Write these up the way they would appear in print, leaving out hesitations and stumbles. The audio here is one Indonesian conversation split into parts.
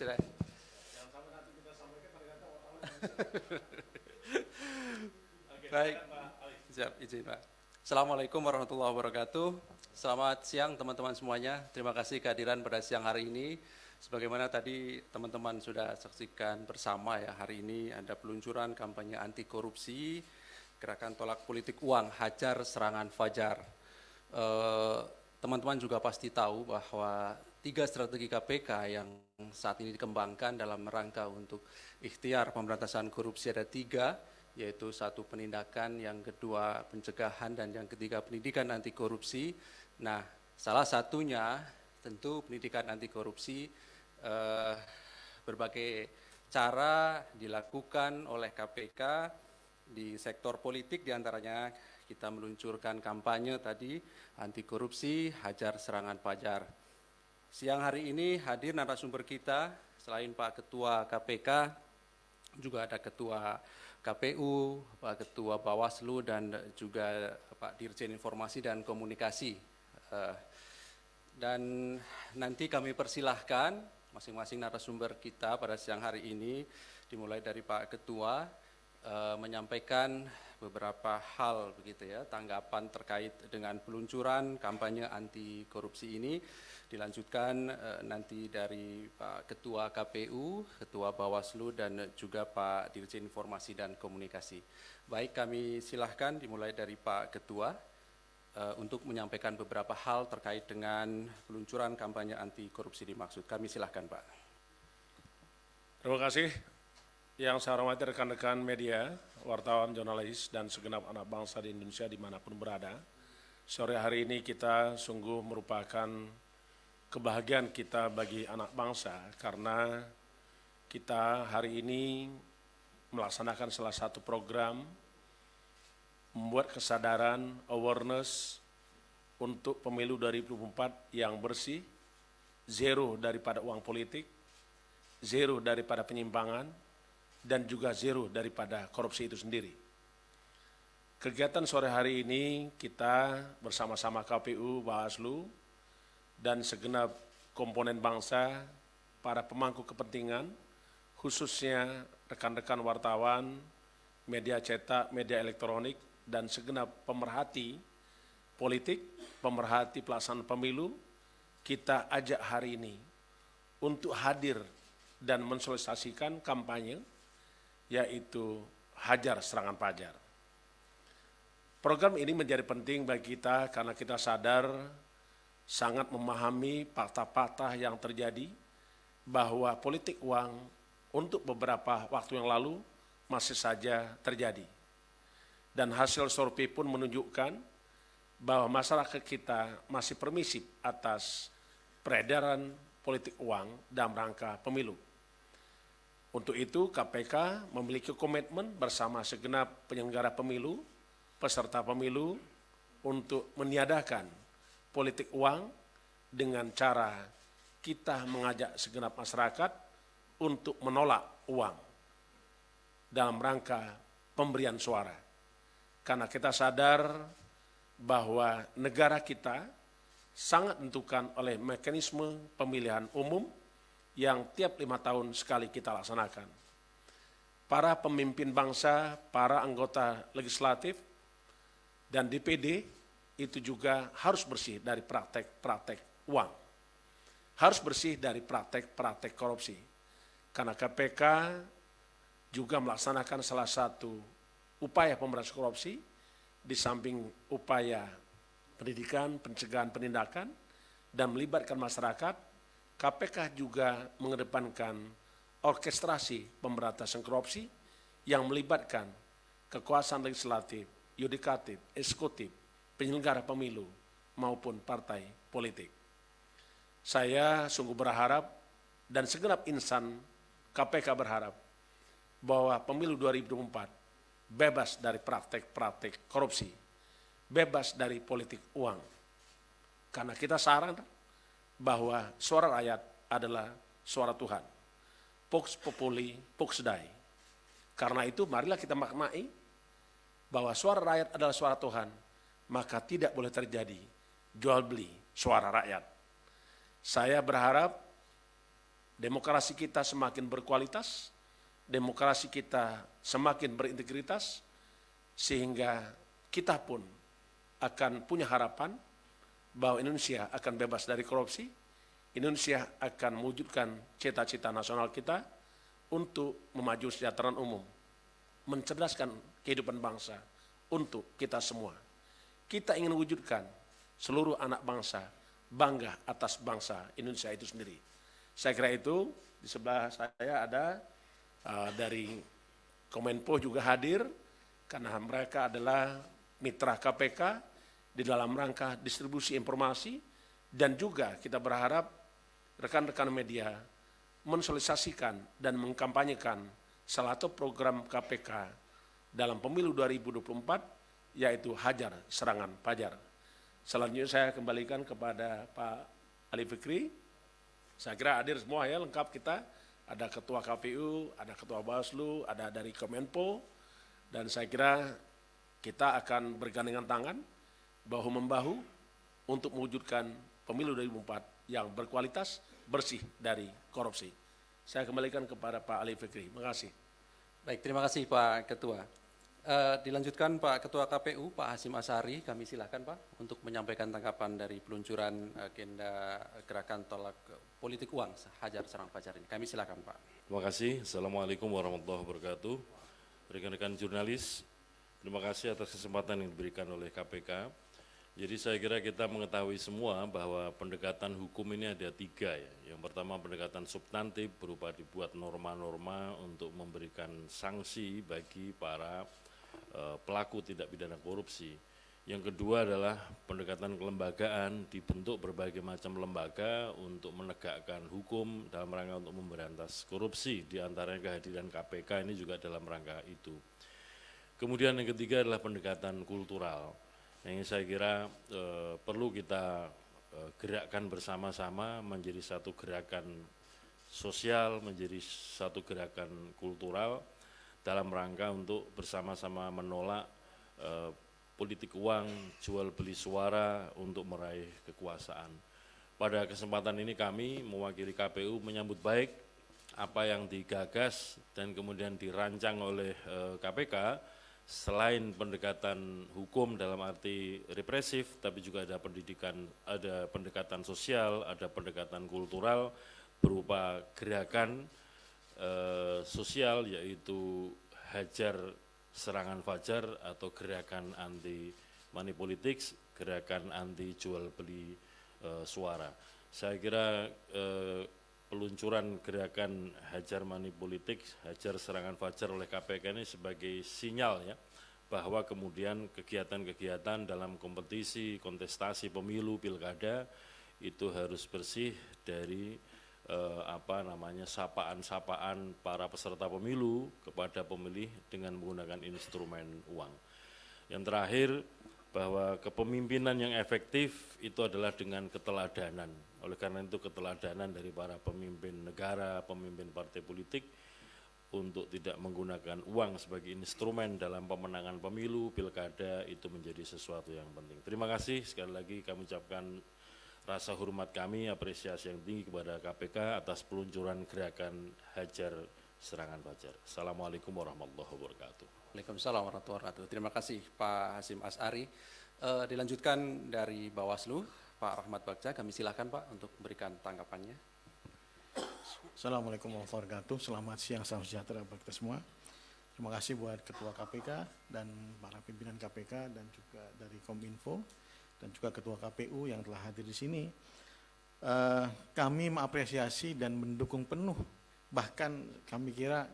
Silakan. Jangan sampai nanti kita sampaikan ternyata wartawan. Oke, Baik. Pak Ali. Siap, izin Pak. Assalamualaikum warahmatullahi wabarakatuh. Selamat siang teman-teman semuanya. Terima kasih kehadiran pada siang hari ini. Sebagaimana tadi teman-teman sudah saksikan bersama ya, hari ini ada peluncuran kampanye anti korupsi, gerakan tolak politik uang, hajar serangan fajar. Teman-teman juga pasti tahu bahwa 3 strategi KPK yang saat ini dikembangkan dalam rangka untuk ikhtiar pemberantasan korupsi ada 3, yaitu 1 penindakan, yang kedua pencegahan, dan yang ketiga pendidikan anti korupsi. Nah, salah satunya tentu pendidikan anti korupsi, berbagai cara dilakukan oleh KPK di sektor politik, diantaranya kita meluncurkan kampanye tadi anti korupsi, hajar serangan fajar. Siang hari ini hadir narasumber kita, selain Pak Ketua KPK, juga ada Ketua KPU, Pak Ketua Bawaslu, dan juga Pak Dirjen Informasi dan Komunikasi. Dan nanti kami persilahkan masing-masing narasumber kita pada siang hari ini, dimulai dari Pak Ketua, menyampaikan beberapa hal begitu ya, tanggapan terkait dengan peluncuran kampanye anti korupsi ini. Dilanjutkan nanti dari Pak Ketua KPU, Ketua Bawaslu, dan juga Pak Dirjen Informasi dan Komunikasi. Baik, kami silahkan dimulai dari Pak Ketua untuk menyampaikan beberapa hal terkait dengan peluncuran kampanye anti korupsi dimaksud. Kami silahkan Pak. Terima kasih. Yang saya hormati rekan-rekan media, wartawan, jurnalis, dan segenap anak bangsa di Indonesia dimanapun berada. Sore hari ini kita sungguh merupakan kebahagiaan kita bagi anak bangsa karena kita hari ini melaksanakan salah satu program membuat kesadaran, awareness untuk pemilu 2024 yang bersih, zero daripada uang politik, zero daripada penyimpangan, dan juga zero daripada korupsi itu sendiri. Kegiatan sore hari ini kita bersama-sama KPU, Bawaslu, dan segenap komponen bangsa, para pemangku kepentingan, khususnya rekan-rekan wartawan, media cetak, media elektronik, dan segenap pemerhati politik, pemerhati pelaksanaan pemilu, kita ajak hari ini untuk hadir dan mensosialisasikan kampanye, yaitu hajar serangan fajar. Program ini menjadi penting bagi kita karena kita sadar sangat memahami fakta-fakta yang terjadi bahwa politik uang untuk beberapa waktu yang lalu masih saja terjadi. Dan hasil survei pun menunjukkan bahwa masyarakat kita masih permisif atas peredaran politik uang dalam rangka pemilu. Untuk itu KPK memiliki komitmen bersama segenap penyelenggara pemilu, peserta pemilu untuk meniadakan politik uang dengan cara kita mengajak segenap masyarakat untuk menolak uang dalam rangka pemberian suara. Karena kita sadar bahwa negara kita sangat ditentukan oleh mekanisme pemilihan umum yang tiap 5 tahun sekali kita laksanakan. Para pemimpin bangsa, para anggota legislatif, dan DPD itu juga harus bersih dari praktek-praktek uang. Harus bersih dari praktek-praktek korupsi. Karena KPK juga melaksanakan salah satu upaya pemberantasan korupsi, di samping upaya pendidikan, pencegahan, penindakan, dan melibatkan masyarakat, KPK juga mengedepankan orkestrasi pemberantasan korupsi yang melibatkan kekuasaan legislatif, yudikatif, eksekutif, penyelenggara pemilu, maupun partai politik. Saya sungguh berharap dan segenap insan KPK berharap bahwa pemilu 2024 bebas dari praktek-praktek korupsi, bebas dari politik uang. Karena kita sadar bahwa suara rakyat adalah suara Tuhan. Vox populi, vox Dei. Karena itu marilah kita maknai bahwa suara rakyat adalah suara Tuhan, maka tidak boleh terjadi jual beli suara rakyat. Saya berharap demokrasi kita semakin berkualitas, demokrasi kita semakin berintegritas, sehingga kita pun akan punya harapan bahwa Indonesia akan bebas dari korupsi, Indonesia akan mewujudkan cita-cita nasional kita untuk memajukan kesejahteraan umum, mencerdaskan kehidupan bangsa untuk kita semua. Kita ingin wujudkan seluruh anak bangsa bangga atas bangsa Indonesia itu sendiri. Saya kira itu. Di sebelah saya ada dari Kominfo juga hadir, karena mereka adalah mitra KPK di dalam rangka distribusi informasi, dan juga kita berharap rekan-rekan media mensosialisasikan dan mengkampanyekan salah satu program KPK dalam pemilu 2024, yaitu Hajar Serangan Fajar. Selanjutnya saya kembalikan kepada Pak Ali Fikri. Saya kira hadir semua ya, lengkap kita. Ada Ketua KPU, ada Ketua Bawaslu, ada dari Kominfo, dan saya kira kita akan bergandengan tangan, bahu-membahu untuk mewujudkan pemilu 2024 yang berkualitas, bersih dari korupsi. Saya kembalikan kepada Pak Ali Fikri. Terima kasih. Baik, terima kasih Pak Ketua. Dilanjutkan Pak Ketua KPU, Pak Hasyim Asyari, kami silakan Pak untuk menyampaikan tanggapan dari peluncuran agenda gerakan tolak politik uang Hajar Serangan Fajar ini. Kami silakan Pak. Terima kasih. Assalamualaikum warahmatullahi wabarakatuh. Rekan-rekan jurnalis, terima kasih atas kesempatan yang diberikan oleh KPK. Jadi saya kira kita mengetahui semua bahwa pendekatan hukum ini ada 3 ya. Yang pertama pendekatan substantif berupa dibuat norma-norma untuk memberikan sanksi bagi para pelaku tindak pidana korupsi. Yang kedua adalah pendekatan kelembagaan, dibentuk berbagai macam lembaga untuk menegakkan hukum dalam rangka untuk memberantas korupsi, di antaranya kehadiran KPK ini juga dalam rangka itu. Kemudian yang ketiga adalah pendekatan kultural. Yang saya kira perlu kita gerakkan bersama-sama menjadi satu gerakan sosial, menjadi satu gerakan kultural dalam rangka untuk bersama-sama menolak politik uang, jual beli suara untuk meraih kekuasaan. Pada kesempatan ini kami mewakili KPU menyambut baik apa yang digagas dan kemudian dirancang oleh KPK. Selain pendekatan hukum dalam arti represif, tapi juga ada pendidikan, ada pendekatan sosial, ada pendekatan kultural berupa gerakan sosial, yaitu Hajar Serangan Fajar atau gerakan anti money politics, gerakan anti jual beli suara. Saya kira peluncuran gerakan Hajar Money Politics, Hajar Serangan Fajar oleh KPK ini sebagai sinyal ya, bahwa kemudian kegiatan-kegiatan dalam kompetisi, kontestasi pemilu, pilkada itu harus bersih dari sapaan-sapaan para peserta pemilu kepada pemilih dengan menggunakan instrumen uang. Yang terakhir, bahwa kepemimpinan yang efektif itu adalah dengan keteladanan. Oleh karena itu keteladanan dari para pemimpin negara, pemimpin partai politik untuk tidak menggunakan uang sebagai instrumen dalam pemenangan pemilu, pilkada itu menjadi sesuatu yang penting. Terima kasih sekali lagi kami ucapkan rasa hormat kami, apresiasi yang tinggi kepada KPK atas peluncuran gerakan Hajar Serangan Fajar. Assalamualaikum warahmatullahi wabarakatuh. Waalaikumsalam warahmatullahi wabarakatuh. Terima kasih Pak Hasyim Asyari. Dilanjutkan dari Bawaslu, Pak Rahmat Bagja, kami silakan Pak untuk memberikan tanggapannya. Assalamualaikum warahmatullahi wabarakatuh. Selamat siang, salam sejahtera bagi kita semua. Terima kasih buat Ketua KPK dan para pimpinan KPK dan juga dari Kominfo dan juga Ketua KPU yang telah hadir di sini. Kami mengapresiasi dan mendukung penuh, bahkan kami kira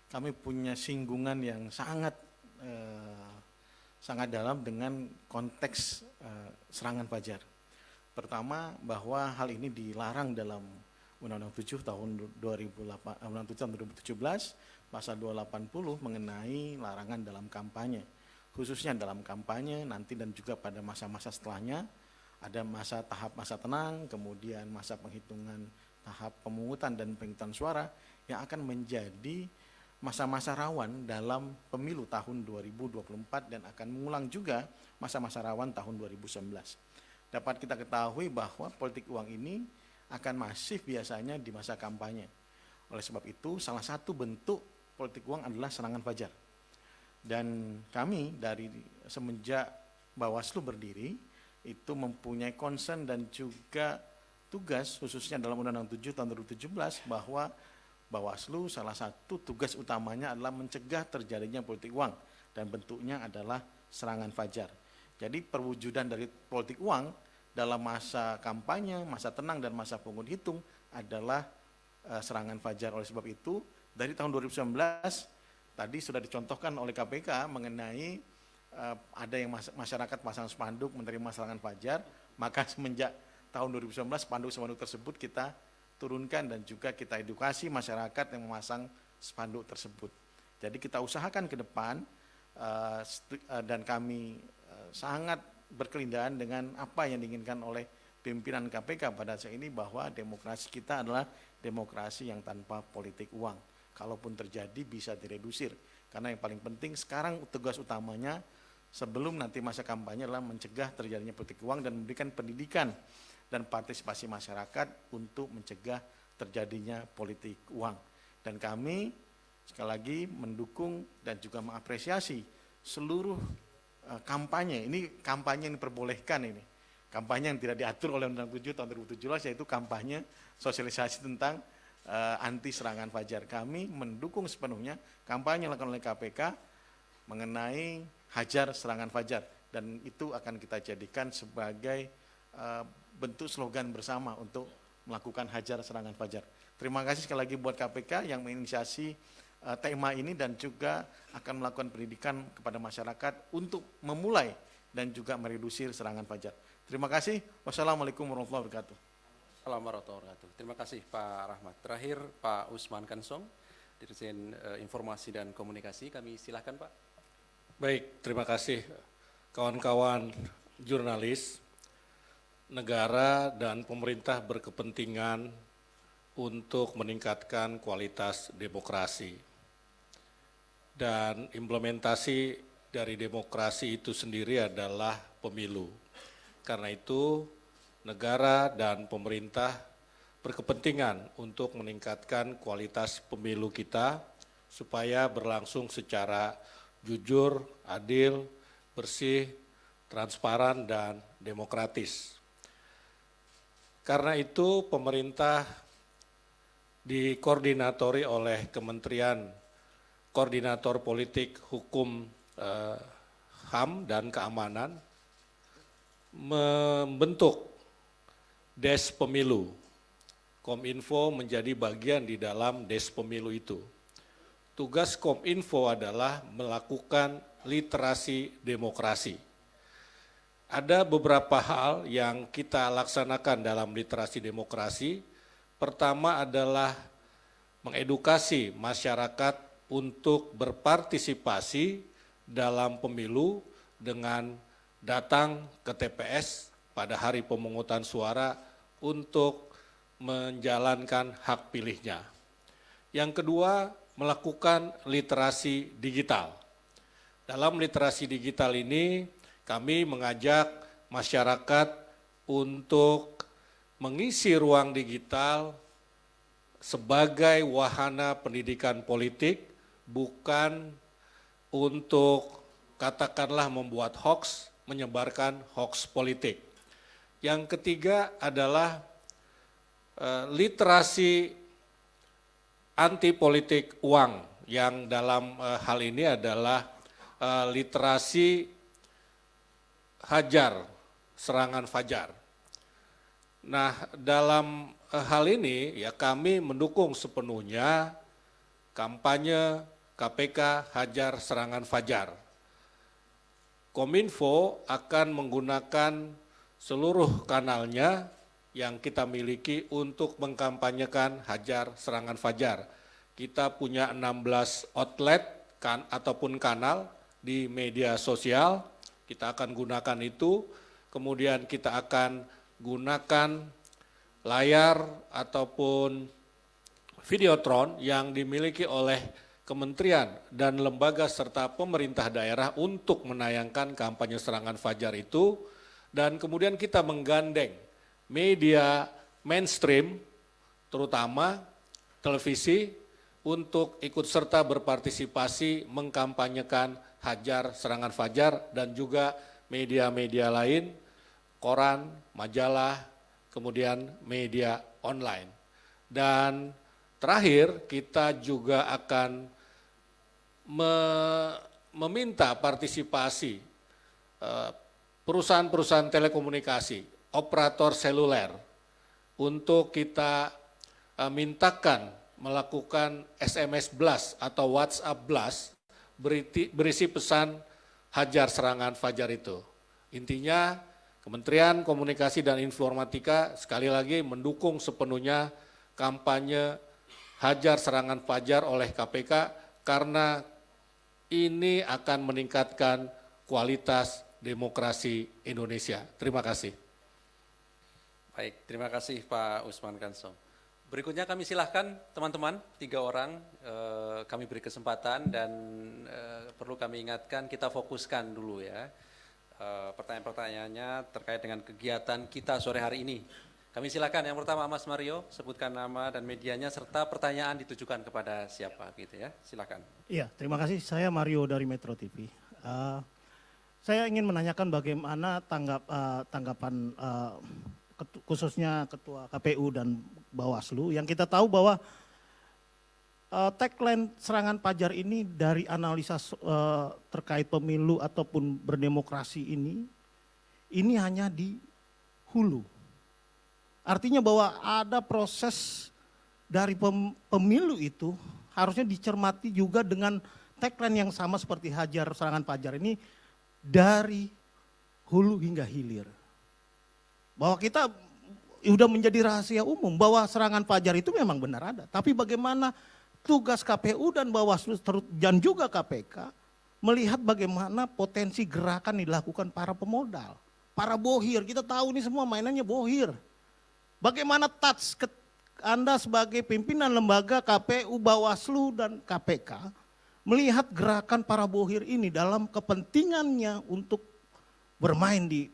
kami punya singgungan yang sangat dalam dengan konteks serangan fajar. Pertama, bahwa hal ini dilarang dalam Undang-Undang 7 tahun 2017 pasal 280 mengenai larangan dalam kampanye, khususnya dalam kampanye nanti dan juga pada masa-masa setelahnya. Ada tahap masa tenang, kemudian masa penghitungan tahap pemungutan dan penghitungan suara yang akan menjadi masa-masa rawan dalam pemilu tahun 2024 dan akan mengulang juga masa-masa rawan tahun 2019. Dapat kita ketahui bahwa politik uang ini akan masif biasanya di masa kampanye. Oleh sebab itu, salah satu bentuk politik uang adalah serangan fajar. Dan kami dari semenjak Bawaslu berdiri, itu mempunyai concern dan juga tugas khususnya dalam Undang-Undang 7 tahun 2017 bahwa Bawaslu salah satu tugas utamanya adalah mencegah terjadinya politik uang dan bentuknya adalah serangan fajar. Jadi perwujudan dari politik uang dalam masa kampanye, masa tenang dan masa pungut hitung adalah serangan fajar. Oleh sebab itu dari tahun 2019 tadi sudah dicontohkan oleh KPK mengenai ada yang masyarakat pasang spanduk menerima serangan fajar, maka semenjak tahun 2019 spanduk-spanduk tersebut kita turunkan dan juga kita edukasi masyarakat yang memasang spanduk tersebut. Jadi kita usahakan ke depan dan kami sangat berkelindahan dengan apa yang diinginkan oleh pimpinan KPK pada saat ini bahwa demokrasi kita adalah demokrasi yang tanpa politik uang. Kalaupun terjadi bisa diredusir. Karena yang paling penting sekarang tugas utamanya sebelum nanti masa kampanye adalah mencegah terjadinya politik uang dan memberikan pendidikan dan partisipasi masyarakat untuk mencegah terjadinya politik uang. Dan kami sekali lagi mendukung dan juga mengapresiasi seluruh kampanye. Ini kampanye yang diperbolehkan ini. Kampanye yang tidak diatur oleh Undang-Undang 7 tahun 2017 yaitu kampanye sosialisasi tentang anti serangan fajar. Kami mendukung sepenuhnya kampanye yang dilakukan oleh KPK mengenai hajar serangan fajar dan itu akan kita jadikan sebagai bentuk slogan bersama untuk melakukan hajar serangan fajar. Terima kasih sekali lagi buat KPK yang menginisiasi tema ini dan juga akan melakukan pendidikan kepada masyarakat untuk memulai dan juga meredusir serangan fajar. Terima kasih. Wassalamualaikum warahmatullahi wabarakatuh. Assalamualaikum warahmatullahi wabarakatuh. Terima kasih Pak Rahmat. Terakhir Pak Usman Kansong, Dirjen Informasi dan Komunikasi. Kami silakan Pak. Baik, terima kasih kawan-kawan jurnalis. Negara dan pemerintah berkepentingan untuk meningkatkan kualitas demokrasi. Dan implementasi dari demokrasi itu sendiri adalah pemilu. Karena itu, negara dan pemerintah berkepentingan untuk meningkatkan kualitas pemilu kita supaya berlangsung secara jujur, adil, bersih, transparan, dan demokratis. Karena itu pemerintah dikoordinatori oleh Kementerian Koordinator Politik Hukum HAM dan Keamanan membentuk Des Pemilu. Kominfo menjadi bagian di dalam Des Pemilu itu. Tugas Kominfo adalah melakukan literasi demokrasi. Ada beberapa hal yang kita laksanakan dalam literasi demokrasi. Pertama adalah mengedukasi masyarakat untuk berpartisipasi dalam pemilu dengan datang ke TPS pada hari pemungutan suara untuk menjalankan hak pilihnya. Yang kedua, melakukan literasi digital. Dalam literasi digital ini, kami mengajak masyarakat untuk mengisi ruang digital sebagai wahana pendidikan politik, bukan untuk katakanlah membuat hoax, menyebarkan hoax politik. Yang ketiga adalah literasi anti politik uang, yang dalam hal ini adalah literasi hajar, serangan fajar. Nah, dalam hal ini ya kami mendukung sepenuhnya kampanye KPK hajar serangan fajar. Kominfo akan menggunakan seluruh kanalnya yang kita miliki untuk mengkampanyekan hajar serangan fajar. Kita punya 16 outlet ataupun kanal di media sosial. Kita akan gunakan itu, kemudian kita akan gunakan layar ataupun videotron yang dimiliki oleh kementerian dan lembaga serta pemerintah daerah untuk menayangkan kampanye serangan fajar itu, dan kemudian kita menggandeng media mainstream, terutama televisi untuk ikut serta berpartisipasi mengkampanyekan Hajar Serangan Fajar dan juga media-media lain, koran, majalah, kemudian media online. Dan terakhir kita juga akan meminta partisipasi perusahaan-perusahaan telekomunikasi, operator seluler, untuk kita mintakan melakukan SMS blast atau WhatsApp blast berisi pesan Hajar Serangan Fajar itu. Intinya Kementerian Komunikasi dan Informatika sekali lagi mendukung sepenuhnya kampanye Hajar Serangan Fajar oleh KPK karena ini akan meningkatkan kualitas demokrasi Indonesia. Terima kasih. Baik, terima kasih Pak Usman Kansong. Berikutnya kami silahkan teman-teman, 3 orang kami beri kesempatan dan perlu kami ingatkan kita fokuskan dulu ya. Pertanyaan-pertanyaannya terkait dengan kegiatan kita sore hari ini. Kami silakan yang pertama Mas Mario, sebutkan nama dan medianya serta pertanyaan ditujukan kepada siapa gitu ya. Silakan. Iya, terima kasih. Saya Mario dari Metro TV. Saya ingin menanyakan bagaimana tanggapan khususnya Ketua KPU dan Bawaslu yang kita tahu bahwa tagline Serangan Fajar ini dari analisa terkait pemilu ataupun berdemokrasi ini hanya di hulu. Artinya bahwa ada proses dari pemilu itu harusnya dicermati juga dengan tagline yang sama seperti Hajar Serangan Fajar ini dari hulu hingga hilir. Bahwa kita sudah menjadi rahasia umum bahwa serangan fajar itu memang benar ada. Tapi bagaimana tugas KPU dan Bawaslu dan juga KPK melihat bagaimana potensi gerakan dilakukan para pemodal, para bohir. Kita tahu ini semua mainannya bohir. Bagaimana touch Anda sebagai pimpinan lembaga KPU, Bawaslu dan KPK melihat gerakan para bohir ini dalam kepentingannya untuk bermain di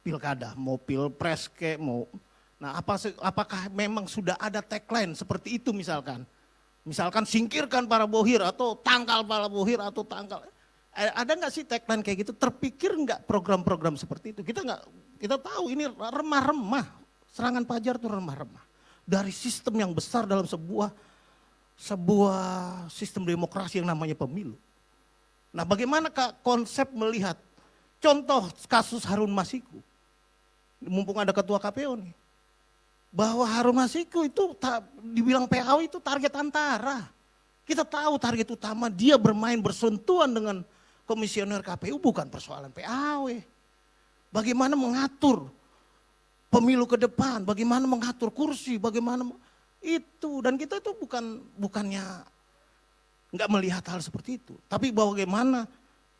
pilkada, mau pilpres mau. Nah, apakah memang sudah ada tagline seperti itu misalkan? Misalkan singkirkan para bohir atau tangkal para bohir atau tangkal. Ada nggak sih tagline kayak gitu? Terpikir nggak program-program seperti itu? Kita tahu ini remah-remah, serangan fajar itu remah-remah. Dari sistem yang besar dalam sebuah sistem demokrasi yang namanya pemilu. Nah, bagaimana konsep melihat contoh kasus Harun Masiku? Mumpung ada ketua KPU nih. Bahwa Harun Masiku itu dibilang PAW itu target antara. Kita tahu target utama dia bermain bersentuhan dengan komisioner KPU bukan persoalan PAW. Bagaimana mengatur pemilu ke depan, bagaimana mengatur kursi, bagaimana itu. Dan kita itu bukannya nggak melihat hal seperti itu. Tapi bagaimana,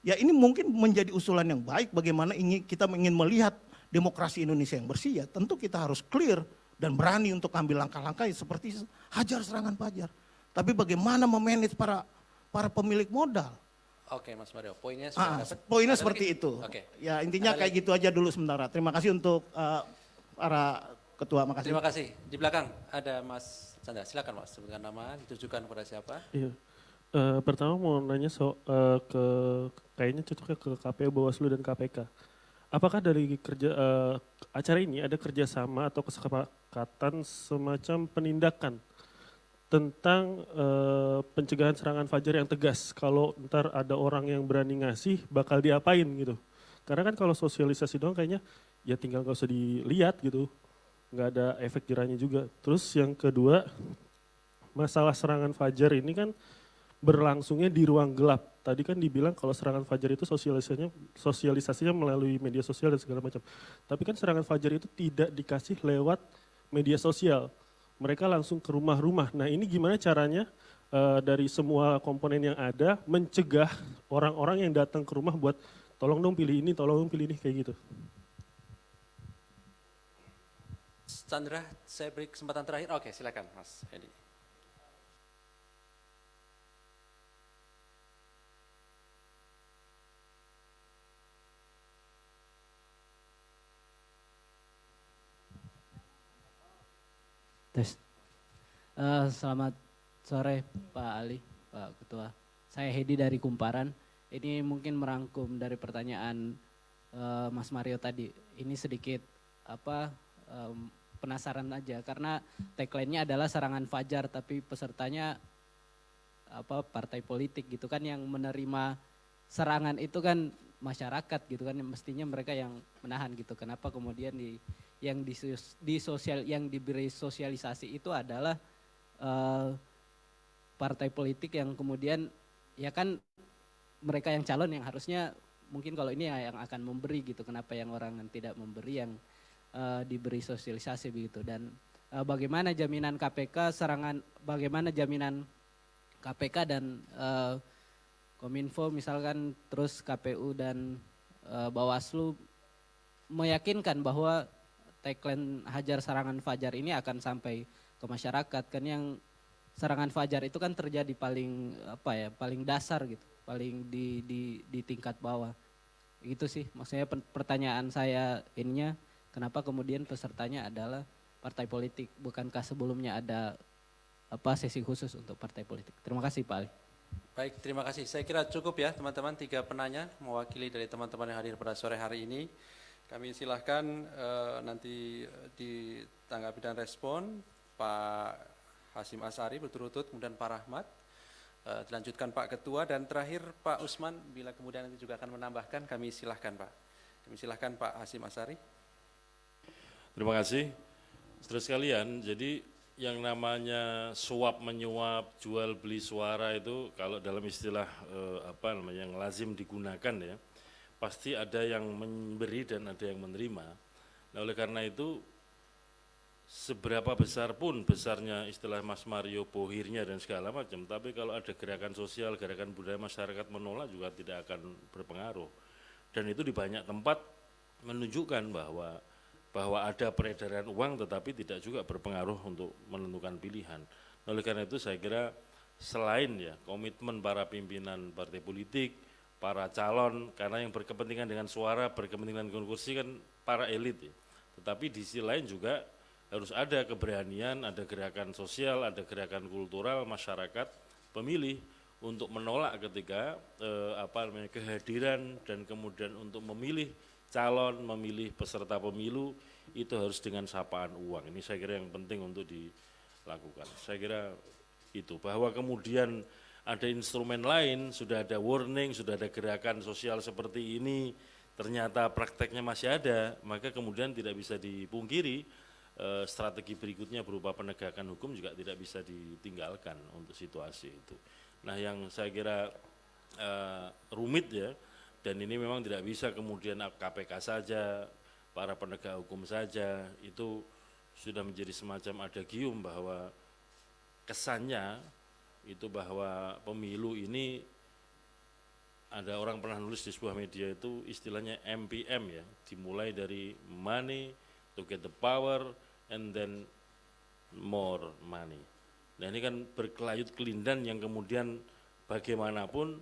ya ini mungkin menjadi usulan yang baik bagaimana kita ingin melihat demokrasi Indonesia yang bersih ya. Tentu kita harus clear dan berani untuk ambil langkah-langkah seperti Hajar Serangan Fajar. Tapi bagaimana memanage para pemilik modal. Oke Mas Mario, poinnya sudah dapat. Poinnya seperti itu. Oke. Ya intinya kayak gitu aja dulu sementara. Terima kasih untuk para ketua. Makasih. Terima kasih. Di belakang ada Mas Chandra. Silakan Mas, sebutkan nama, ditujukan kepada siapa? Iya. Pertama mau nanya kayaknya cocoknya ke KPU, Bawaslu dan KPK. Apakah dari acara ini ada kerjasama atau kesepakatan semacam penindakan tentang pencegahan serangan fajar yang tegas? Kalau ntar ada orang yang berani ngasih bakal diapain gitu. Karena kan kalau sosialisasi doang kayaknya ya tinggal gak usah dilihat gitu. Nggak ada efek jerahnya juga. Terus yang kedua, masalah serangan fajar ini kan berlangsungnya di ruang gelap. Tadi kan dibilang kalau serangan fajar itu sosialisasinya melalui media sosial dan segala macam. Tapi kan serangan fajar itu tidak dikasih lewat media sosial. Mereka langsung ke rumah-rumah. Nah ini gimana caranya dari semua komponen yang ada mencegah orang-orang yang datang ke rumah buat tolong dong pilih ini, tolong dong pilih ini, kayak gitu. Chandra, saya beri kesempatan terakhir. Oke, silakan Mas Edi. Tes. Selamat sore Pak Ali, Pak Ketua. Saya Hedi dari Kumparan. Ini mungkin merangkum dari pertanyaan Mas Mario tadi. Ini sedikit penasaran aja karena tagline-nya adalah serangan fajar tapi pesertanya partai politik gitu kan, yang menerima serangan itu kan masyarakat gitu kan, mestinya mereka yang menahan gitu. Kenapa kemudian yang diberi sosialisasi itu adalah partai politik yang kemudian ya kan mereka yang calon yang harusnya mungkin kalau ini yang akan memberi gitu. Kenapa yang orang yang tidak memberi yang diberi sosialisasi begitu. Dan bagaimana jaminan KPK bagaimana jaminan KPK dan Kominfo misalkan, terus KPU dan Bawaslu meyakinkan bahwa tagline Hajar Serangan Fajar ini akan sampai ke masyarakat kan. Yang serangan fajar itu kan terjadi paling dasar gitu, paling di tingkat bawah. Itu sih maksudnya pertanyaan saya ininya, kenapa kemudian pesertanya adalah partai politik, bukankah sebelumnya ada sesi khusus untuk partai politik? Terima kasih Pak Ali. Baik, terima kasih. Saya kira cukup ya teman-teman, 3 penanya mewakili dari teman-teman yang hadir pada sore hari ini. Kami silahkan nanti ditanggapi dan respon Pak Hasyim Asyari berturut-turut, kemudian Pak Rahmat, dilanjutkan Pak Ketua, dan terakhir Pak Usman bila kemudian nanti juga akan menambahkan, kami silahkan Pak. Kami silahkan Pak Hasyim Asyari. Terima kasih. Saudara sekalian, jadi yang namanya suap menyuap, jual beli suara itu kalau dalam istilah yang lazim digunakan ya, pasti ada yang memberi dan ada yang menerima. Nah, oleh karena itu seberapa besar pun besarnya istilah Mas Mario bohirnya dan segala macam, tapi kalau ada gerakan sosial, gerakan budaya masyarakat menolak juga tidak akan berpengaruh. Dan itu di banyak tempat menunjukkan bahwa ada peredaran uang tetapi tidak juga berpengaruh untuk menentukan pilihan. Oleh karena itu saya kira selain ya komitmen para pimpinan partai politik, para calon, karena yang berkepentingan dengan suara, berkepentingan dengan kursi kan para elit ya. Tetapi di sisi lain juga harus ada keberanian, ada gerakan sosial, ada gerakan kultural masyarakat pemilih untuk menolak ketika kehadiran dan kemudian untuk memilih calon, memilih peserta pemilu itu harus dengan sapaan uang. Ini saya kira yang penting untuk dilakukan. Saya kira itu, bahwa kemudian ada instrumen lain, sudah ada warning, sudah ada gerakan sosial seperti ini, ternyata prakteknya masih ada, maka kemudian tidak bisa dipungkiri strategi berikutnya berupa penegakan hukum juga tidak bisa ditinggalkan untuk situasi itu. Nah, yang saya kira rumit ya, dan ini memang tidak bisa kemudian KPK saja, para penegak hukum saja, itu sudah menjadi semacam adagium bahwa kesannya itu bahwa pemilu ini, ada orang pernah nulis di sebuah media itu istilahnya MPM ya, dimulai dari money to get the power and then more money. Nah, ini kan berkelayut kelindan yang kemudian bagaimanapun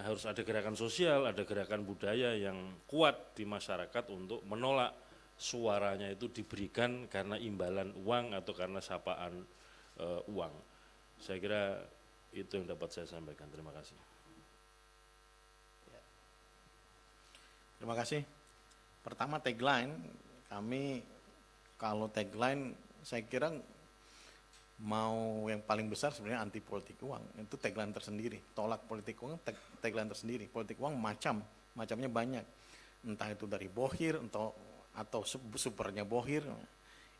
harus ada gerakan sosial, ada gerakan budaya yang kuat di masyarakat untuk menolak suaranya itu diberikan karena imbalan uang atau karena sapaan uang. Saya kira itu yang dapat saya sampaikan. Terima kasih. Terima kasih. Pertama tagline, kami kalau tagline saya kira mau yang paling besar sebenarnya anti politik uang, itu tagline tersendiri. Tolak politik uang, tagline tersendiri. Politik uang macamnya banyak, entah itu dari bohir atau supernya bohir.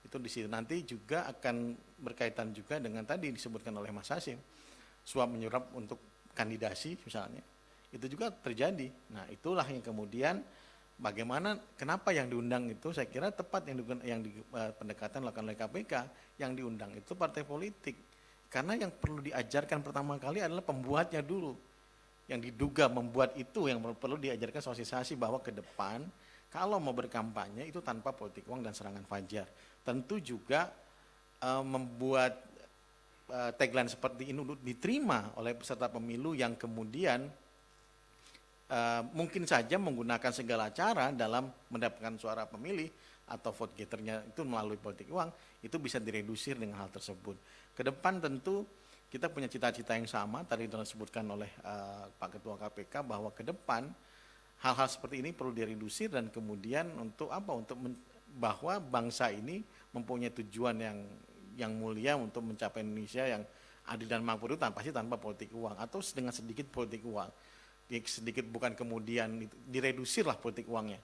Itu di situ nanti juga akan berkaitan juga dengan tadi disebutkan oleh Mas Hasyim, suap menyuap untuk kandidasi misalnya, itu juga terjadi. Nah, itulah yang kemudian bagaimana, kenapa yang diundang itu saya kira tepat yang di pendekatan dilakukan oleh KPK, yang diundang itu partai politik. Karena yang perlu diajarkan pertama kali adalah pembuatnya dulu. Yang diduga membuat itu yang perlu diajarkan sosialisasi bahwa ke depan kalau mau berkampanye itu tanpa politik uang dan serangan fajar. Tentu juga membuat tagline seperti ini diterima oleh peserta pemilu yang kemudian mungkin saja menggunakan segala cara dalam mendapatkan suara pemilih atau vote gathernya itu melalui politik uang, itu bisa diredusir dengan hal tersebut. Ke depan tentu kita punya cita-cita yang sama, tadi telah disebutkan oleh Pak Ketua KPK bahwa ke depan hal-hal seperti ini perlu diredusir dan kemudian untuk apa? Bahwa bangsa ini mempunyai tujuan yang mulia untuk mencapai Indonesia yang adil dan makmur itu pasti tanpa politik uang atau dengan sedikit politik uang. Sedikit bukan kemudian diredusir lah politik uangnya.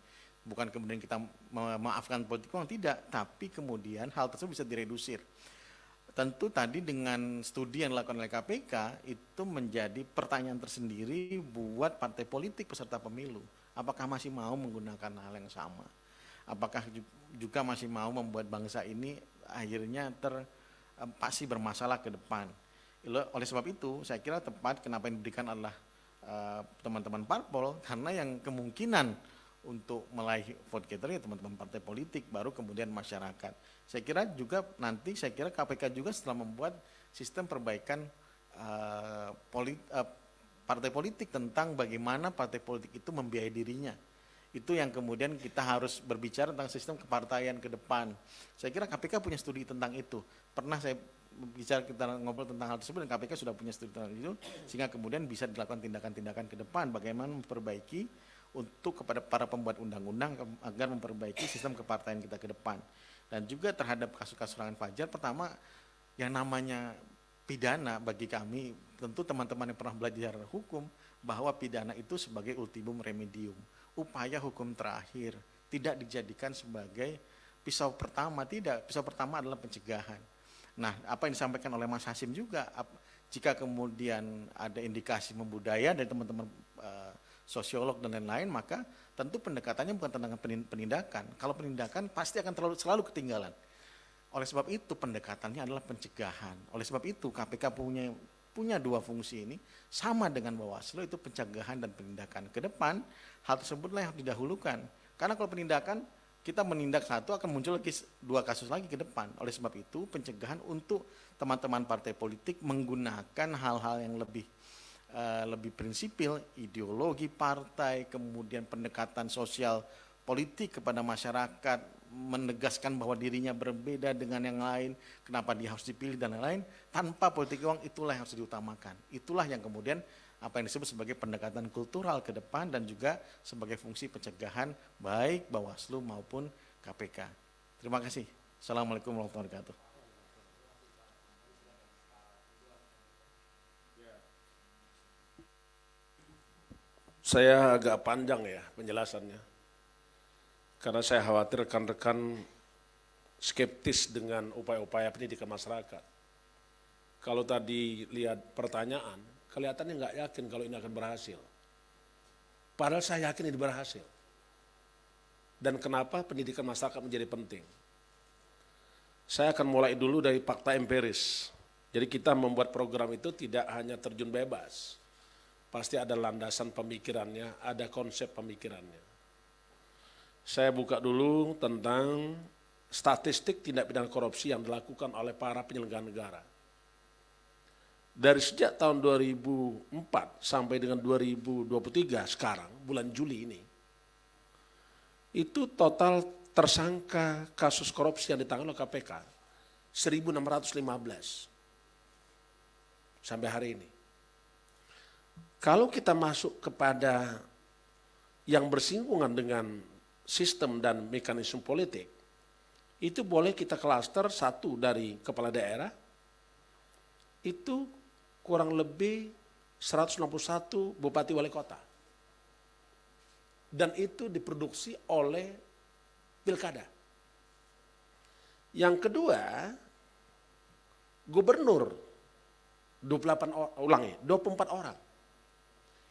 Bukan kemudian kita memaafkan politik uang, tidak, tapi kemudian hal tersebut bisa diredusir. Tentu tadi dengan studi yang dilakukan oleh KPK itu menjadi pertanyaan tersendiri buat partai politik peserta pemilu. Apakah masih mau menggunakan hal yang sama? Apakah juga masih mau membuat bangsa ini akhirnya pasti bermasalah ke depan. Oleh sebab itu saya kira tepat kenapa yang diberikan adalah teman-teman parpol, karena yang kemungkinan untuk meraih vote gather ya teman-teman partai politik, baru kemudian masyarakat. Saya kira juga nanti KPK juga setelah membuat sistem perbaikan partai politik tentang bagaimana partai politik itu membiayai dirinya. Itu yang kemudian kita harus berbicara tentang sistem kepartaian ke depan. Saya kira KPK punya studi tentang itu. Pernah saya bicara, kita ngobrol tentang hal tersebut dan KPK sudah punya studi tentang itu, sehingga kemudian bisa dilakukan tindakan-tindakan ke depan bagaimana memperbaiki untuk kepada para pembuat undang-undang agar memperbaiki sistem kepartaian kita ke depan. Dan juga terhadap kasus-kasus serangan fajar, pertama yang namanya pidana bagi kami, tentu teman-teman yang pernah belajar hukum, bahwa pidana itu sebagai ultimum remedium, upaya hukum terakhir, tidak dijadikan sebagai pisau pertama, tidak. Pisau pertama adalah pencegahan. Nah, apa yang disampaikan oleh Mas Hasim juga, jika kemudian ada indikasi membudaya dari teman-teman sosiolog dan lain-lain, maka tentu pendekatannya bukan tentang penindakan. Kalau penindakan pasti akan selalu ketinggalan. Oleh sebab itu pendekatannya adalah pencegahan. Oleh sebab itu KPK punya dua fungsi ini, sama dengan Bawaslu, itu pencegahan dan penindakan. Ke depan hal tersebutlah yang harus didahulukan. Karena kalau penindakan kita menindak satu akan muncul lagi dua kasus lagi ke depan. Oleh sebab itu pencegahan untuk teman-teman partai politik menggunakan hal-hal yang lebih prinsipil, ideologi partai, kemudian pendekatan sosial politik kepada masyarakat, menegaskan bahwa dirinya berbeda dengan yang lain, kenapa dia harus dipilih dan lain-lain, tanpa politik uang, itulah yang harus diutamakan. Itulah yang kemudian apa yang disebut sebagai pendekatan kultural ke depan dan juga sebagai fungsi pencegahan baik Bawaslu maupun KPK. Terima kasih. Assalamualaikum warahmatullahi wabarakatuh. Saya agak panjang ya penjelasannya, karena saya khawatir rekan-rekan skeptis dengan upaya-upaya pendidikan masyarakat. Kalau tadi lihat pertanyaan, kelihatannya nggak yakin kalau ini akan berhasil. Padahal saya yakin ini berhasil. Dan kenapa pendidikan masyarakat menjadi penting? Saya akan mulai dulu dari fakta empiris. Jadi kita membuat program itu tidak hanya terjun bebas. Pasti ada landasan pemikirannya, ada konsep pemikirannya. Saya buka dulu tentang statistik tindak pidana korupsi yang dilakukan oleh para penyelenggara negara. Dari sejak tahun 2004 sampai dengan 2023 sekarang, bulan Juli ini, itu total tersangka kasus korupsi yang ditangani oleh KPK 1.615 sampai hari ini. Kalau kita masuk kepada yang bersinggungan dengan sistem dan mekanisme politik, itu boleh kita klaster satu dari kepala daerah, itu kurang lebih 161 bupati wali kota. Dan itu diproduksi oleh pilkada. Yang kedua, gubernur 24 orang.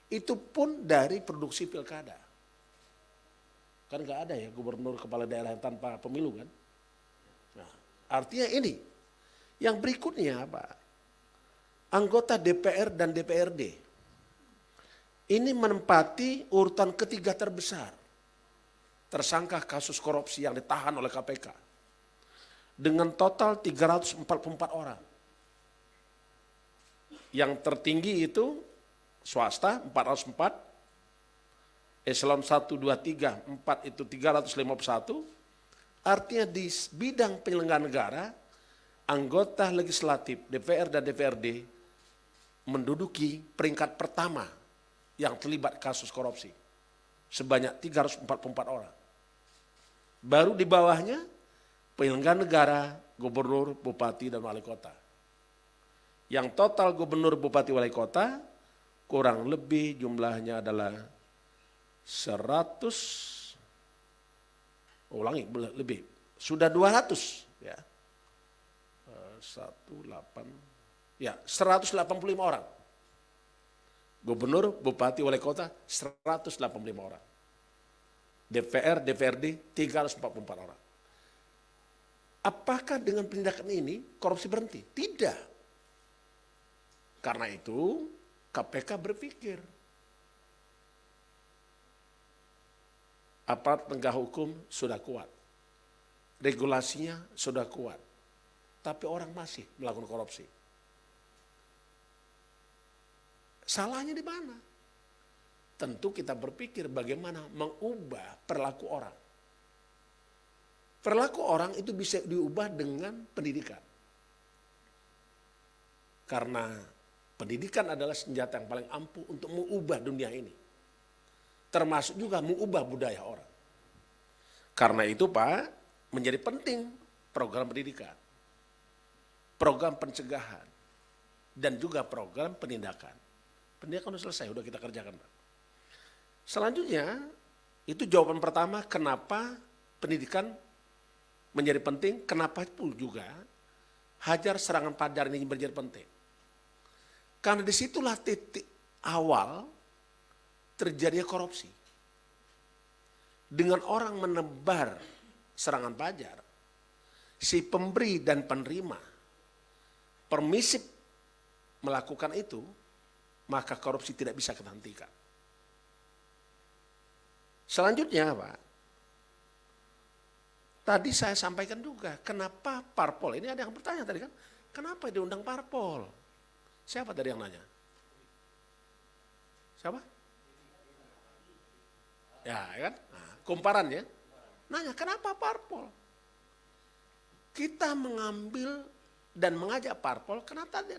Itu pun dari produksi pilkada. Kan nggak ada ya gubernur kepala daerah yang tanpa pemilu kan. Nah, artinya ini. Yang berikutnya apa? Anggota DPR dan DPRD. Ini menempati urutan ketiga terbesar. Tersangka kasus korupsi yang ditahan oleh KPK. Dengan total 344 orang. Yang tertinggi itu swasta 404, eselon 1, 2, 3, 4 itu 351, artinya di bidang penyelenggaraan negara, anggota legislatif DPR dan DPRD menduduki peringkat pertama yang terlibat kasus korupsi, sebanyak 344 orang. Baru di bawahnya penyelenggara negara, gubernur, bupati, dan wali kota. Yang total gubernur, bupati, wali kota kurang lebih jumlahnya adalah 100, ulangi lebih, sudah 200 ya. 185 orang. Gubernur, bupati, wali kota 185 orang. DPR, DPRD 344 orang. Apakah dengan penindakan ini korupsi berhenti? Tidak. Karena itu KPK berpikir aparat penegak hukum sudah kuat, regulasinya sudah kuat, tapi orang masih melakukan korupsi. Salahnya di mana? Tentu kita berpikir bagaimana mengubah perilaku orang. Perilaku orang itu bisa diubah dengan pendidikan. Karena pendidikan adalah senjata yang paling ampuh untuk mengubah dunia ini. Termasuk juga mengubah budaya orang. Karena itu Pak, menjadi penting program pendidikan, program pencegahan, dan juga program penindakan. Pendidikan sudah selesai, sudah kita kerjakan Pak. Selanjutnya, itu jawaban pertama kenapa pendidikan menjadi penting, kenapa pun juga hajar serangan pajar ini menjadi penting. Karena disitulah titik awal terjadinya korupsi. Dengan orang menebar serangan pajar, si pemberi dan penerima permisif melakukan itu, maka korupsi tidak bisa kita hentikan. Selanjutnya Pak, tadi saya sampaikan juga, kenapa parpol, ini ada yang bertanya tadi kan, kenapa diundang parpol? Siapa tadi yang nanya? Siapa? Ya kan, nah, kumparan ya. Nanya kenapa parpol? Kita mengambil dan mengajak parpol karena tadi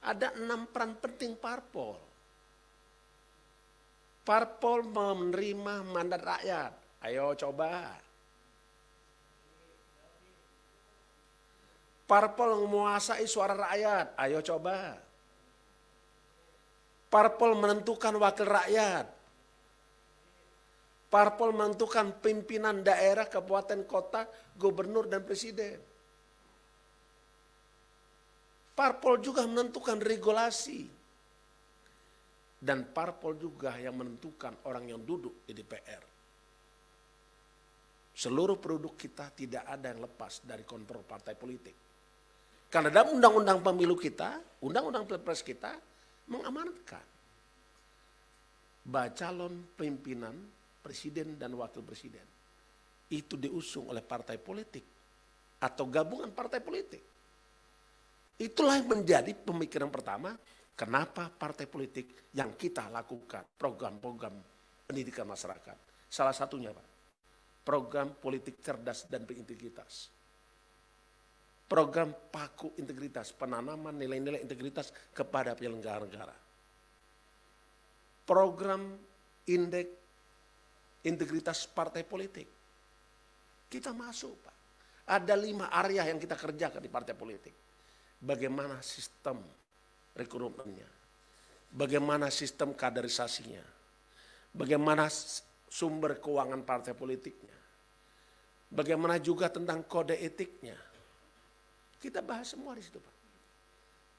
ada 6 peran penting parpol. Parpol menerima mandat rakyat. Ayo coba. Parpol menguasai suara rakyat. Ayo coba. Parpol menentukan wakil rakyat. Parpol menentukan pimpinan daerah, kabupaten, kota, gubernur, dan presiden. Parpol juga menentukan regulasi. Dan parpol juga yang menentukan orang yang duduk di DPR. Seluruh produk kita tidak ada yang lepas dari kontrol partai politik. Karena dalam undang-undang pemilu kita, undang-undang pilpres kita mengamanatkan calon pimpinan presiden dan wakil presiden itu diusung oleh partai politik atau gabungan partai politik. Itulah yang menjadi pemikiran pertama, kenapa partai politik yang kita lakukan program-program pendidikan masyarakat. Salah satunya Pak, program politik cerdas dan berintegritas. Program paku integritas, penanaman nilai-nilai integritas kepada penyelenggara negara. Program indeks integritas partai politik. Kita masuk Pak. Ada 5 area yang kita kerjakan di partai politik. Bagaimana sistem rekrutmennya, bagaimana sistem kaderisasinya, bagaimana sumber keuangan partai politiknya, bagaimana juga tentang kode etiknya. Kita bahas semua di situ Pak.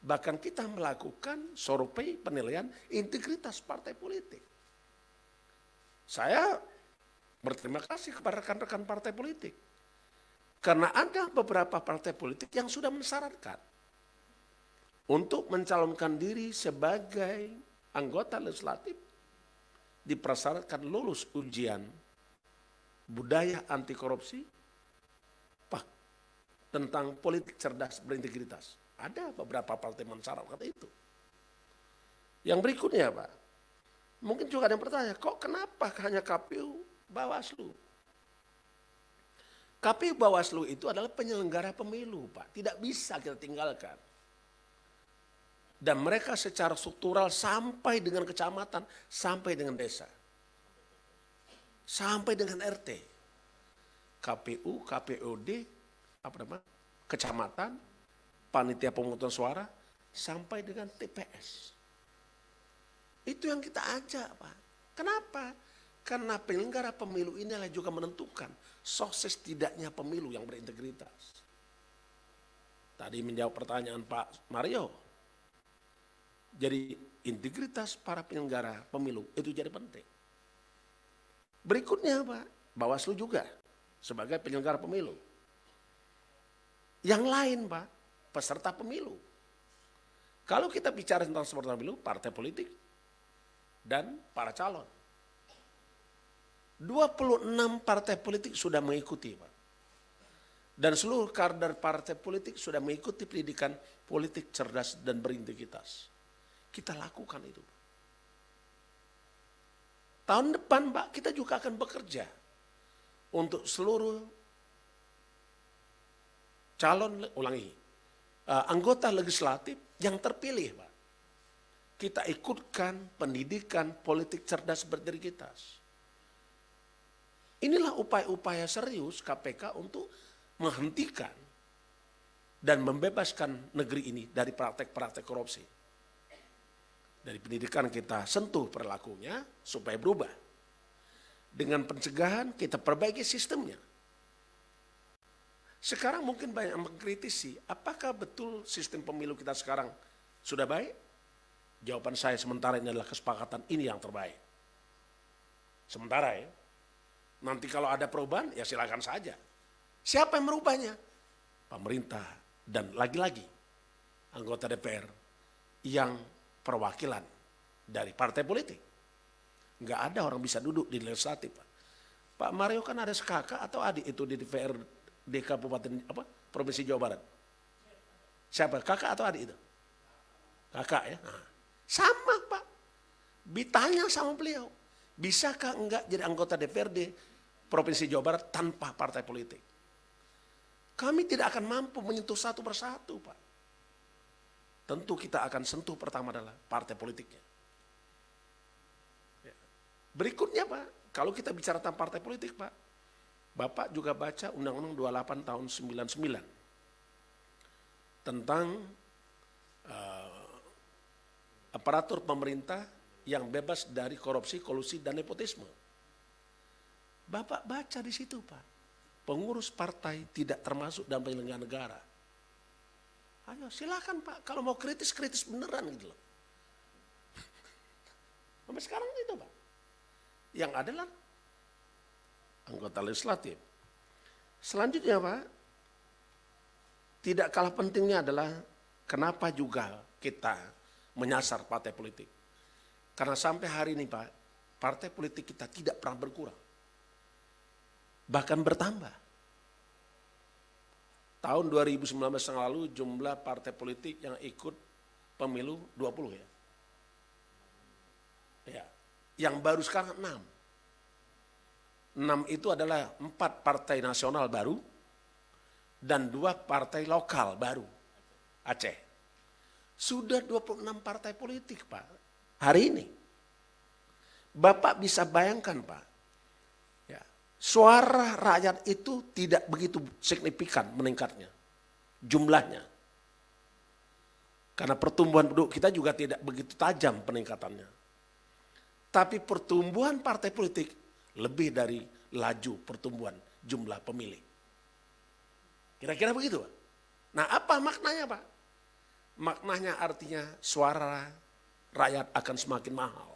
Bahkan kita melakukan survei penilaian integritas partai politik. Saya berterima kasih kepada rekan-rekan partai politik. Karena ada beberapa partai politik yang sudah mensyaratkan untuk mencalonkan diri sebagai anggota legislatif dipersyaratkan lulus ujian budaya anti korupsi tentang politik cerdas berintegritas. Ada beberapa partai mensyaratkan itu. Yang berikutnya Pak, Mungkin juga ada yang bertanya, kok kenapa hanya KPU Bawaslu? KPU Bawaslu itu adalah penyelenggara pemilu, Pak. Tidak bisa kita tinggalkan. Dan mereka secara struktural sampai dengan kecamatan, sampai dengan desa. Sampai dengan RT. KPU, KPOD, kecamatan, panitia pemungutan suara, sampai dengan TPS. Itu yang kita ajak, Pak. Kenapa? Karena penyelenggara pemilu inilah juga menentukan sukses tidaknya pemilu yang berintegritas. Tadi menjawab pertanyaan Pak Mario. Jadi integritas para penyelenggara pemilu itu jadi penting. Berikutnya Pak, Bawaslu juga sebagai penyelenggara pemilu. Yang lain Pak, peserta pemilu. Kalau kita bicara tentang peserta pemilu, partai politik dan para calon. 26 partai politik sudah mengikuti, Pak. Dan seluruh kader partai politik sudah mengikuti pendidikan politik cerdas dan berintegritas. Kita lakukan itu. Tahun depan, Pak, kita juga akan bekerja untuk seluruh anggota legislatif yang terpilih, Pak. Kita ikutkan pendidikan politik cerdas berintegritas. Inilah upaya-upaya serius KPK untuk menghentikan dan membebaskan negeri ini dari praktek-praktek korupsi. Dari pendidikan kita sentuh perilakunya supaya berubah. Dengan pencegahan kita perbaiki sistemnya. Sekarang mungkin banyak yang mengkritisi, apakah betul sistem pemilu kita sekarang sudah baik? Jawaban saya sementara ini adalah kesepakatan ini yang terbaik. Sementara ya. Nanti kalau ada perubahan, ya silakan saja. Siapa yang merubahnya? Pemerintah dan lagi-lagi anggota DPR yang perwakilan dari partai politik. Enggak ada orang bisa duduk di legislatif. Pak Mario kan ada kakak atau adik itu di DPR di Kabupaten Provinsi Jawa Barat. Siapa? Kakak atau adik itu? Kakak ya. Nah, sama Pak. Ditanya sama beliau. Bisakah enggak jadi anggota DPRD Provinsi Jawa Barat tanpa partai politik? Kami tidak akan mampu menyentuh satu persatu, Pak. Tentu kita akan sentuh pertama adalah partai politiknya. Berikutnya, Pak, kalau kita bicara tentang partai politik, Pak, Bapak juga baca Undang-Undang 28 tahun 99 tentang aparatur pemerintah yang bebas dari korupsi, kolusi, dan nepotisme. Bapak baca di situ, Pak. Pengurus partai tidak termasuk dalam penyelenggara negara. Ayo silakan Pak, kalau mau kritis beneran gitu loh. Sampai sekarang itu Pak. Yang adalah anggota legislatif. Selanjutnya Pak, tidak kalah pentingnya adalah kenapa juga kita menyasar partai politik. Karena sampai hari ini Pak, partai politik kita tidak pernah berkurang. Bahkan bertambah. Tahun 2019 yang lalu jumlah partai politik yang ikut pemilu 20 ya. Ya. Yang baru sekarang 6. 6 itu adalah 4 partai nasional baru dan 2 partai lokal baru. Aceh. Sudah 26 partai politik Pak. Hari ini. Bapak bisa bayangkan Pak. Suara rakyat itu tidak begitu signifikan meningkatnya, jumlahnya. Karena pertumbuhan penduduk kita juga tidak begitu tajam peningkatannya. Tapi pertumbuhan partai politik lebih dari laju pertumbuhan jumlah pemilih. Kira-kira begitu Pak. Nah apa maknanya Pak? Maknanya artinya suara rakyat akan semakin mahal.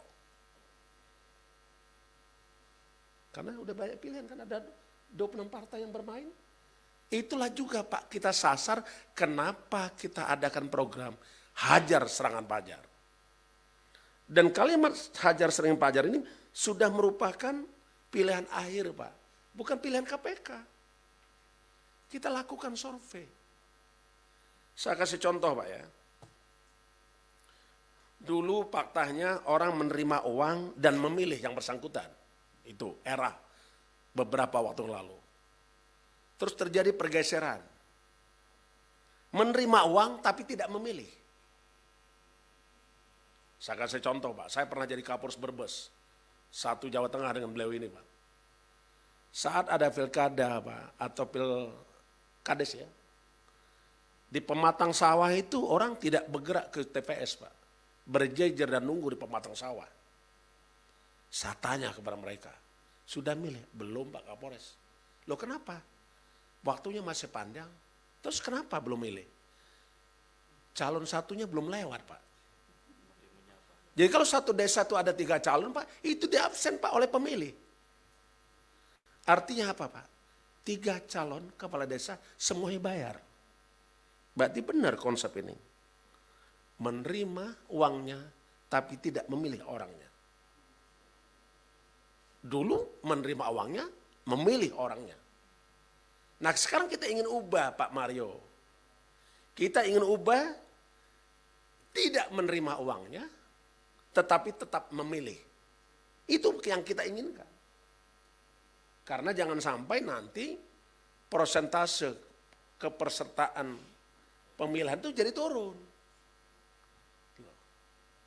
Karena udah banyak pilihan, kan ada 26 partai yang bermain. Itulah juga Pak kita sasar kenapa kita adakan program Hajar Serangan Fajar. Dan kalimat Hajar Serangan Fajar ini sudah merupakan pilihan akhir Pak. Bukan pilihan KPK. Kita lakukan survei. Saya kasih contoh Pak ya. Dulu faktanya orang menerima uang dan memilih yang bersangkutan. Itu era beberapa waktu lalu. Terus terjadi pergeseran. Menerima uang tapi tidak memilih. Saya kasih contoh Pak, saya pernah jadi Kapolres Brebes. 1 Jawa Tengah dengan beliau ini Pak. Saat ada pilkada Pak, atau pilkades ya. Di pematang sawah itu orang tidak bergerak ke TPS Pak. Berjejer dan nunggu di pematang sawah. Saya tanya kepada mereka, sudah milih? Belum Pak Kapolres. Loh kenapa? Waktunya masih panjang. Terus kenapa belum milih? Calon satunya belum lewat Pak. Jadi kalau satu desa itu ada 3 calon Pak, itu diabsen Pak oleh pemilih. Artinya apa Pak? 3 calon kepala desa semuanya bayar. Berarti benar konsep ini. Menerima uangnya tapi tidak memilih orangnya. Dulu menerima uangnya, memilih orangnya. Nah sekarang kita ingin ubah Pak Mario. Kita ingin ubah tidak menerima uangnya, tetapi tetap memilih. Itu yang kita inginkan. Karena jangan sampai nanti persentase kepesertaan pemilihan itu jadi turun.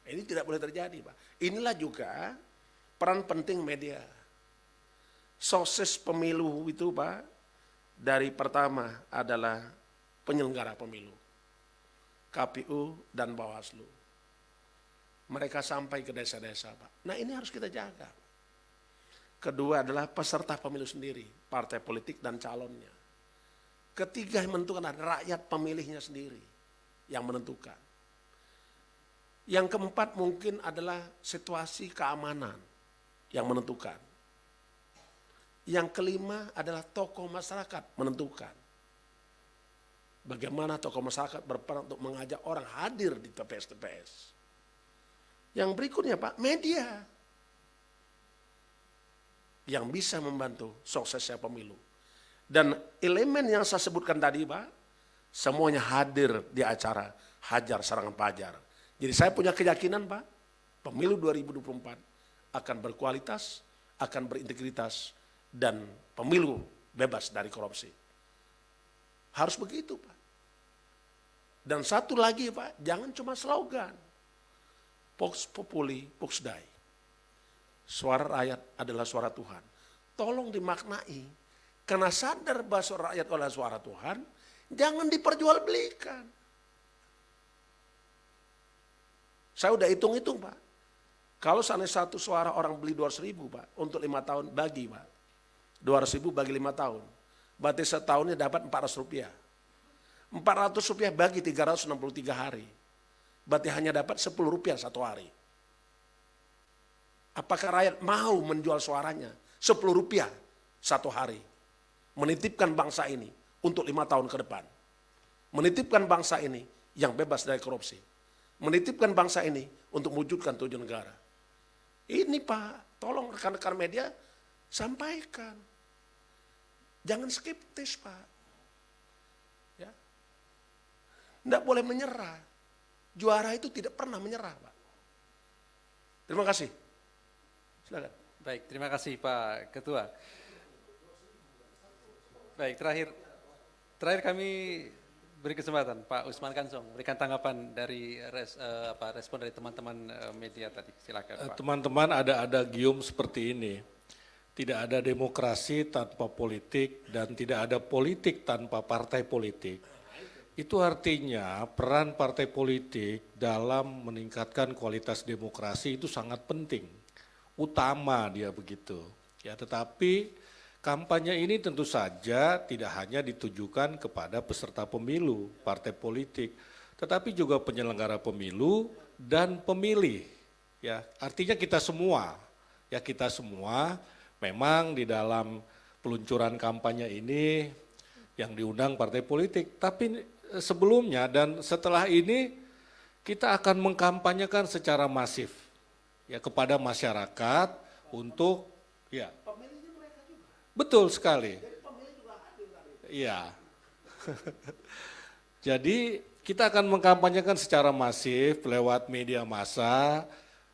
Ini tidak boleh terjadi Pak. Inilah juga peran penting media. Sukses pemilu itu Pak, dari pertama adalah penyelenggara pemilu, KPU dan Bawaslu. Mereka sampai ke desa-desa Pak. Nah ini harus kita jaga. Kedua adalah peserta pemilu sendiri, partai politik dan calonnya. Ketiga yang menentukan adalah rakyat pemilihnya sendiri yang menentukan. Yang keempat mungkin adalah situasi keamanan yang menentukan. Yang kelima adalah tokoh masyarakat menentukan. Bagaimana tokoh masyarakat berperan untuk mengajak orang hadir di TPS-TPS. Yang berikutnya Pak, media. Yang bisa membantu suksesnya pemilu. Dan elemen yang saya sebutkan tadi Pak, semuanya hadir di acara Hajar Serangan Fajar. Jadi saya punya keyakinan Pak, pemilu 2024 akan berkualitas, akan berintegritas, dan pemilu bebas dari korupsi. Harus begitu Pak. Dan satu lagi Pak, jangan cuma slogan. Vox populi, vox dei. Suara rakyat adalah suara Tuhan. Tolong dimaknai, karena sadar bahwa suara rakyat adalah suara Tuhan, jangan diperjualbelikan. Saya udah hitung-hitung Pak. Kalau seandainya 1 suara orang beli 200.000 Pak, untuk 5 tahun bagi Pak. 200.000 bagi 5 tahun. Berarti setahunnya dapat 400 rupiah. 400 rupiah bagi 363 hari. Berarti hanya dapat 10 rupiah 1 hari. Apakah rakyat mau menjual suaranya 10 rupiah 1 hari? Menitipkan bangsa ini untuk 5 tahun ke depan. Menitipkan bangsa ini yang bebas dari korupsi. Menitipkan bangsa ini untuk mewujudkan tujuan negara. Ini Pak, tolong rekan-rekan media sampaikan. Jangan skeptis Pak. Ya. Tidak boleh menyerah. Juara itu tidak pernah menyerah Pak. Terima kasih. Silakan. Baik, terima kasih Pak Ketua. Baik, terakhir kami beri kesempatan Pak Usman Kansong berikan tanggapan dari respon dari teman-teman media tadi. Silakan Pak. Teman-teman, ada gium seperti ini. Tidak ada demokrasi tanpa politik dan tidak ada politik tanpa partai politik. Itu artinya peran partai politik dalam meningkatkan kualitas demokrasi itu sangat penting. Utama dia begitu. Ya, tetapi kampanye ini tentu saja tidak hanya ditujukan kepada peserta pemilu, partai politik, tetapi juga penyelenggara pemilu dan pemilih. Ya, artinya kita semua. Ya, kita semua memang di dalam peluncuran kampanye ini yang diundang partai politik, tapi sebelumnya dan setelah ini kita akan mengkampanyekan secara masif ya kepada masyarakat untuk ya. Betul sekali. Iya. Jadi kita akan mengkampanyekan secara masif lewat media massa,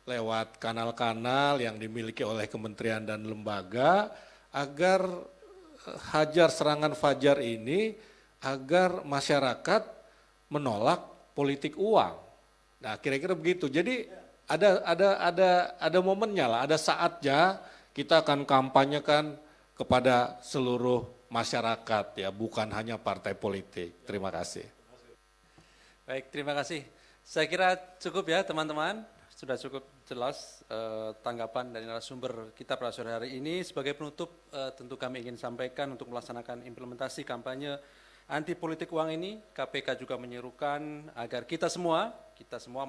lewat kanal-kanal yang dimiliki oleh kementerian dan lembaga, agar hajar serangan fajar ini, agar masyarakat menolak politik uang. Nah, kira-kira begitu. Jadi ada momennya lah, ada saatnya kita akan kampanyekan kepada seluruh masyarakat ya, bukan hanya partai politik. Terima kasih. Baik, terima kasih. Saya kira cukup ya teman-teman, sudah cukup jelas tanggapan dari narasumber kita pada sore hari ini. Sebagai penutup, tentu kami ingin sampaikan untuk melaksanakan implementasi kampanye anti politik uang ini, KPK juga menyerukan agar kita semua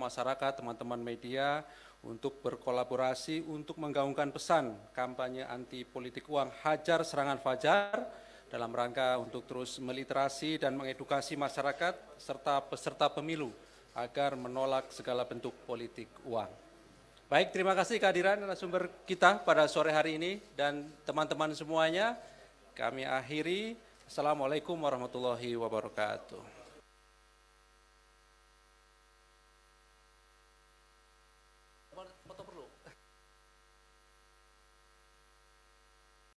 masyarakat, teman-teman media, untuk berkolaborasi untuk menggaungkan pesan kampanye anti politik uang hajar serangan fajar dalam rangka untuk terus meliterasi dan mengedukasi masyarakat serta peserta pemilu agar menolak segala bentuk politik uang. Baik, terima kasih kehadiran narasumber kita pada sore hari ini dan teman-teman semuanya. Kami akhiri. Assalamualaikum warahmatullahi wabarakatuh.